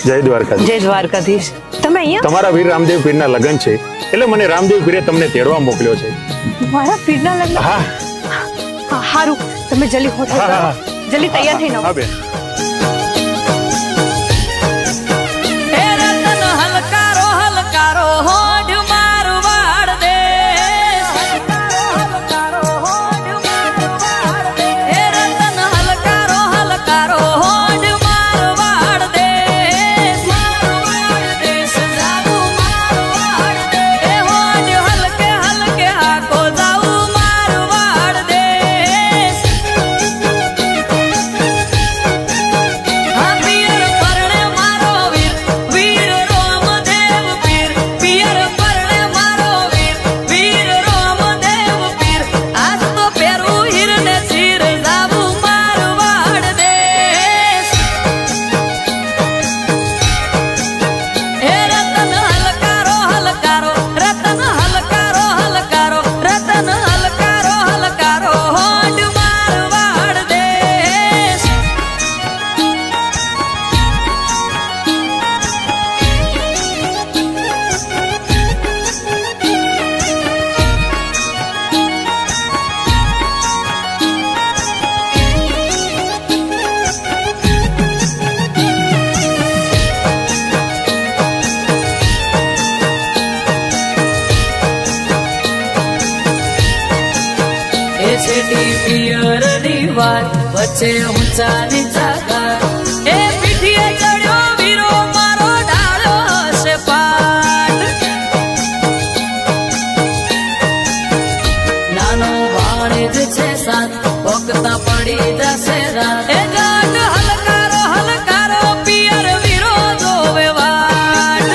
જય દ્વારકાધીશ. જય દ્વારકાધીશ. તમે અહીંયા? તમારા વીર રામદેવ પીરના લગ્ન છે એટલે મને રામદેવ પીરે તમને તેડવા મોકલ્યો છે. મારા પીરના લગ્ન? હા. હારું, તમે જલ્દી હોટલ હા. જલ્દી તૈયાર થઈને આવો. હા બેન. વચ્ચે ઊંચા નીચા ગાર એ પીઠીએ ચડ્યો વીરો મારો ડાળ્યો હશે પાટ નાનો ભાણેજ છે સાત ભક્તા પડી જશે રાત એ જાગ હલકારો પિયર વીરો જોવે વાટ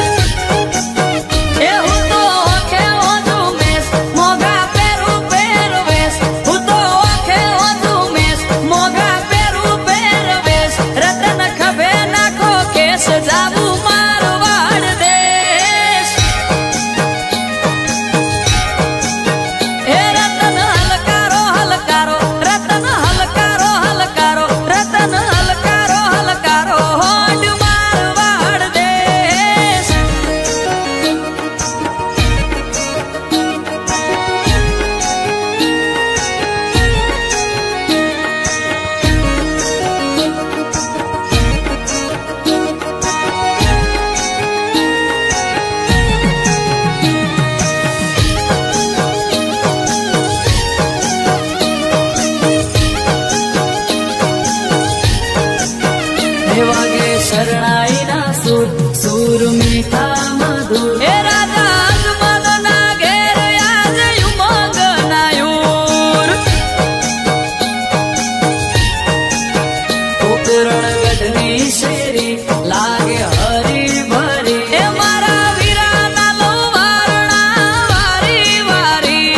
એ હું તો ઓખે ઓછું મેસ મોગા પેરું પહેરવેશ હું તો ઓખે ઓછું મેસ મોગા પેરું પહેરવેશ રતન ખભે નાખો કેસ જાવું મારવાડ દેશ એ રતન હલકારો રતન હલકારો રતન હલકારો હોડ મારવાડ દેશ વાગે શરણાઈ ના સુર મીઠા મધુર એ રાજા અજમલ ના ઘેર આજ ઉમંગ નાયુર ઉકરણ ગઢની શેરી લાગે હરી ભરી એ મારા વીરા ના લો વારણા વારી વારી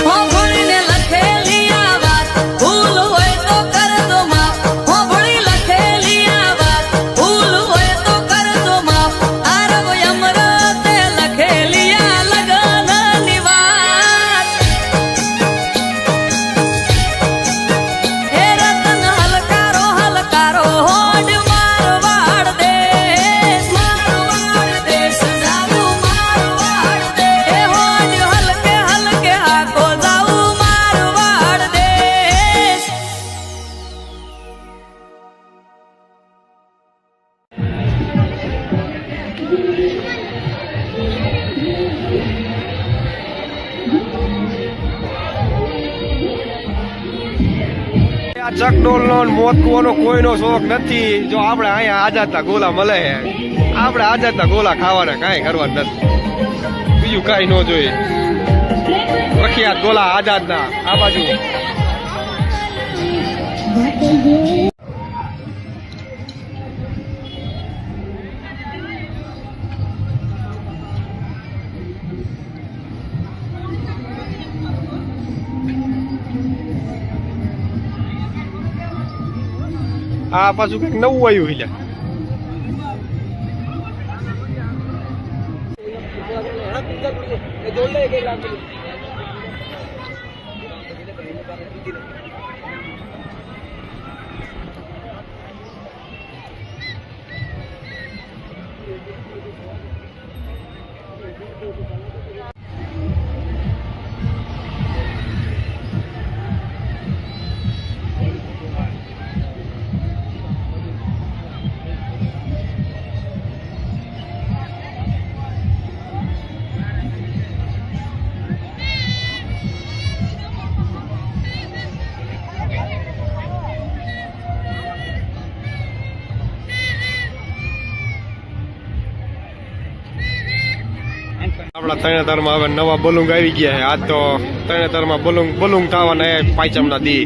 હોભળીને લખેલી આ વાત ભૂલ હોય તો કરજો માફ હોભળી લખેલી આ વાત ભૂલ હોય તો કરજો માફ આરવ અમરતે લખેલી આ લગનની વાત હે રતન હલકારો હોડ મારવાડ દેશ જાવું મારવાડ દેશ એ હોડ હલકે હાકો જાવું મારવાડ દેશ આ ચકડોલનો ને મોત કૂવાનો કોઈનો શોખ નથી. જો આપણે અહીંયા આઝાદના ગોલા મળે આપણે આઝાદના ગોલા ખાવાના કાંઈ કરવા નથી, બીજું કાંઈ ન જોઈએ. પ્રખ્યાત ગોલા આઝાદના આ બાજુ આ પાછું કંઈક નવું આવ્યું હિલ્યા. આપણા તરણેતરમાં હવે નવા બલુંગ આવી ગયા છે. આજ તો તરણેતરમાં બલુંગ થવાના પાંચમના દી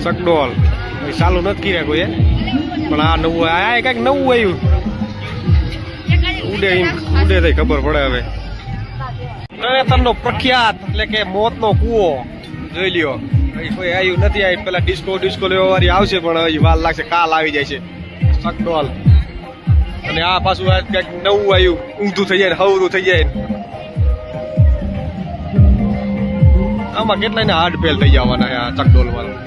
ચકડોલ ચાલુ નથી કર્યા કોઈએ, પણ આ નવું આ કઈક નવું આવ્યું. ઉડે થઈ ખબર પડે. હવે તરણેતરનો પ્રખ્યાત એટલે કે મોતનો કૂવો જોઈ લ્યો. કોઈ આવ્યું નથી. આવી પેલા ડિસ્કો લેવા વાળી આવશે, પણ હજી વાર લાગશે. કાલ આવી જાય છે ચકડોલ. અને આ પાછું કઈક નવું આવ્યું, ઊંધું થઈ જાય ને હવરું થઈ જાય. આમાં કેટલાય ને હાર્ડ ફેલ થઈ જવાના છે આ ચકડોલ વાળા.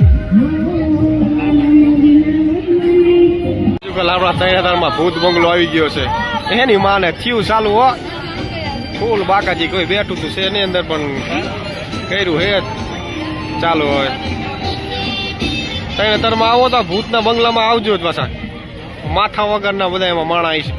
આપણા તરણેતરમાં ભૂત બંગલો આવી ગયો છે. એની માને થયું ચાલુ હો. ફૂલ બાકાજી કોઈ બેઠું તું છે એની અંદર, પણ કર્યું હે ચાલુ. હોય તરણેતરમાં આવો તો ભૂતના બંગલામાં આવજો જ પાછા. માથા વગરના બધા એમાં માણા છે.